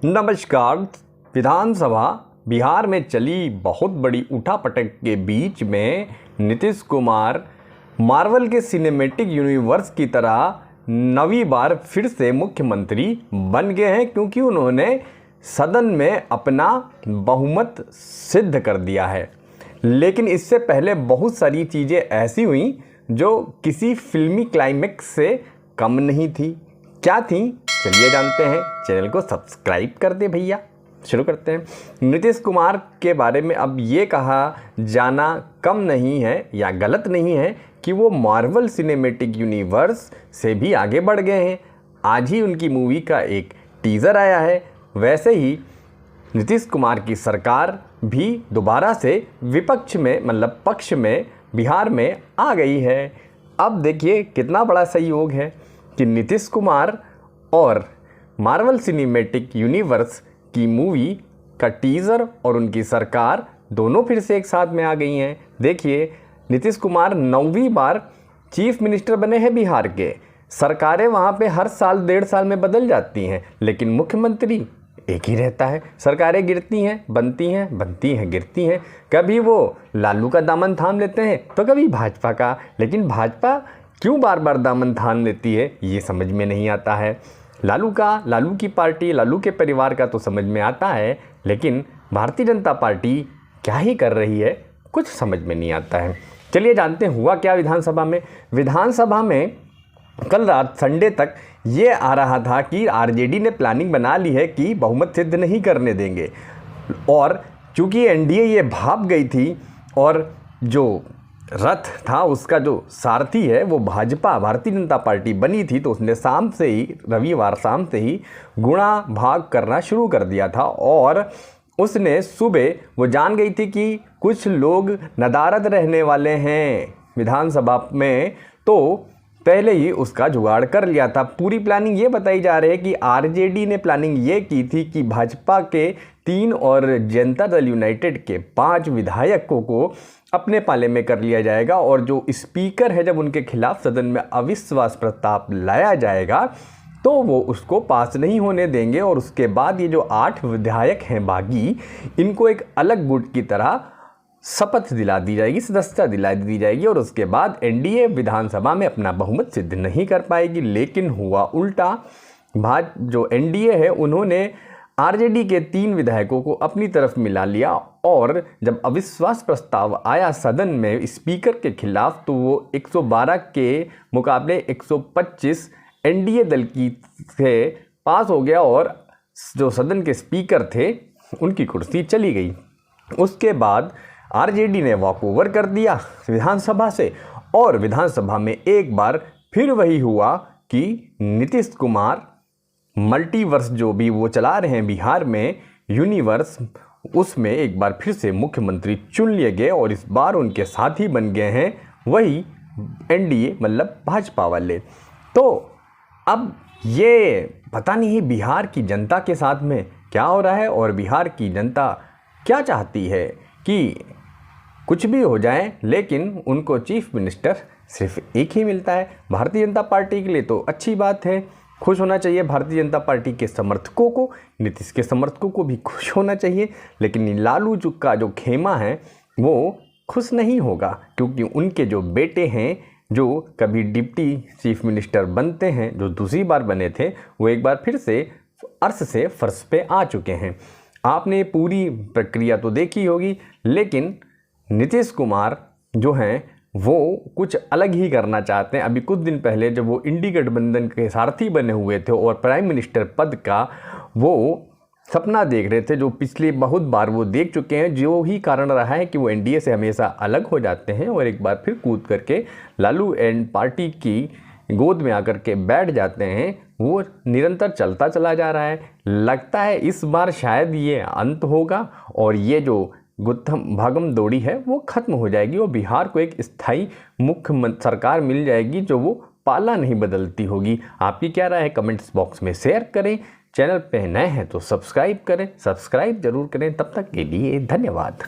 नमस्कार। विधानसभा बिहार में चली बहुत बड़ी उठापटक के बीच में नीतीश कुमार मार्वल के सिनेमैटिक यूनिवर्स की तरह नवी बार फिर से मुख्यमंत्री बन गए हैं, क्योंकि उन्होंने सदन में अपना बहुमत सिद्ध कर दिया है। लेकिन इससे पहले बहुत सारी चीज़ें ऐसी हुई जो किसी फिल्मी क्लाइमेक्स से कम नहीं थी। क्या थी, चलिए जानते हैं। चैनल को सब्सक्राइब कर दे भैया। शुरू करते हैं। नीतीश कुमार के बारे में अब ये कहा जाना कम नहीं है या गलत नहीं है कि वो मार्वल सिनेमैटिक यूनिवर्स से भी आगे बढ़ गए हैं। आज ही उनकी मूवी का एक टीज़र आया है। वैसे ही नीतीश कुमार की सरकार भी दोबारा से विपक्ष में मतलब पक्ष में बिहार में आ गई है। अब देखिए कितना बड़ा सहयोग है कि नीतीश कुमार और मार्वल सिनेमैटिक यूनिवर्स की मूवी का टीज़र और उनकी सरकार दोनों फिर से एक साथ में आ गई हैं। देखिए, नीतीश कुमार 9वीं बार चीफ मिनिस्टर बने हैं बिहार के। सरकारें वहाँ पे हर साल 1.5 साल में बदल जाती हैं, लेकिन मुख्यमंत्री एक ही रहता है। सरकारें गिरती हैं, बनती हैं, गिरती हैं। कभी वो लालू का दामन थाम लेते हैं तो कभी भाजपा का। लेकिन भाजपा क्यों बार बार दामन थाम लेती है, ये समझ में नहीं आता है। लालू की पार्टी, लालू के परिवार का तो समझ में आता है, लेकिन भारतीय जनता पार्टी क्या ही कर रही है, कुछ समझ में नहीं आता है। चलिए जानते हैं हुआ क्या विधानसभा में। विधानसभा में कल रात संडे तक ये आ रहा था कि आरजेडी ने प्लानिंग बना ली है कि बहुमत सिद्ध नहीं करने देंगे, और चूंकि एनडीए ये भाप गई थी और जो रथ था उसका जो सारथी है वो भाजपा भारतीय जनता पार्टी बनी थी, तो उसने रविवार शाम से ही गुणा भाग करना शुरू कर दिया था। और उसने सुबह वो जान गई थी कि कुछ लोग नदारद रहने वाले हैं विधानसभा में, तो पहले ही उसका जुगाड़ कर लिया था। पूरी प्लानिंग ये बताई जा रही है कि आरजेडी ने प्लानिंग ये की थी कि भाजपा के 3 और जनता दल यूनाइटेड के 5 विधायकों को अपने पाले में कर लिया जाएगा, और जो स्पीकर है जब उनके खिलाफ सदन में अविश्वास प्रस्ताव लाया जाएगा तो वो उसको पास नहीं होने देंगे। और उसके बाद ये जो 8 विधायक हैं बागी, इनको एक अलग गुट की तरह शपथ दिला दी जाएगी, सदस्यता दिला दी जाएगी, और उसके बाद एनडीए विधानसभा में अपना बहुमत सिद्ध नहीं कर पाएगी। लेकिन हुआ उल्टा। जो एनडीए है उन्होंने आरजेडी के 3 विधायकों को अपनी तरफ मिला लिया, और जब अविश्वास प्रस्ताव आया सदन में स्पीकर के खिलाफ, तो वो 112 के मुकाबले 125 एनडीए दल की से पास हो गया, और जो सदन के स्पीकर थे उनकी कुर्सी चली गई। उसके बाद आरजेडी ने वॉक ओवर कर दिया विधानसभा से, और विधानसभा में एक बार फिर वही हुआ कि नीतीश कुमार मल्टीवर्स जो भी वो चला रहे हैं बिहार में यूनिवर्स, उसमें एक बार फिर से मुख्यमंत्री चुन लिए गए, और इस बार उनके साथी बन गए हैं वही एनडीए मतलब भाजपा वाले। तो अब ये पता नहीं बिहार की जनता के साथ में क्या हो रहा है, और बिहार की जनता क्या चाहती है कि कुछ भी हो जाए लेकिन उनको चीफ मिनिस्टर सिर्फ एक ही मिलता है। भारतीय जनता पार्टी के लिए तो अच्छी बात है, खुश होना चाहिए। भारतीय जनता पार्टी के समर्थकों को, नीतीश के समर्थकों को भी खुश होना चाहिए, लेकिन लालू जी का जो खेमा है वो खुश नहीं होगा, क्योंकि उनके जो बेटे हैं जो कभी डिप्टी चीफ मिनिस्टर बनते हैं, जो दूसरी बार बने थे, वो एक बार फिर से अर्श से फर्श पे आ चुके हैं। आपने पूरी प्रक्रिया तो देखी होगी, लेकिन नीतीश कुमार जो हैं वो कुछ अलग ही करना चाहते हैं। अभी कुछ दिन पहले जब वो इंडी गठबंधन के सारथी बने हुए थे और प्राइम मिनिस्टर पद का वो सपना देख रहे थे, जो पिछले बहुत बार वो देख चुके हैं, जो ही कारण रहा है कि वो एनडीए से हमेशा अलग हो जाते हैं और एक बार फिर कूद करके लालू एंड पार्टी की गोद में आकर के बैठ जाते हैं। वो निरंतर चलता चला जा रहा है। लगता है इस बार शायद ये अंत होगा, और ये जो गुत्थम भागम दौड़ी है वो खत्म हो जाएगी, और बिहार को एक स्थायी मुख्य सरकार मिल जाएगी जो वो पाला नहीं बदलती होगी। आपकी क्या राय है, कमेंट्स बॉक्स में शेयर करें। चैनल पे नए हैं तो सब्सक्राइब करें, सब्सक्राइब जरूर करें। तब तक के लिए धन्यवाद।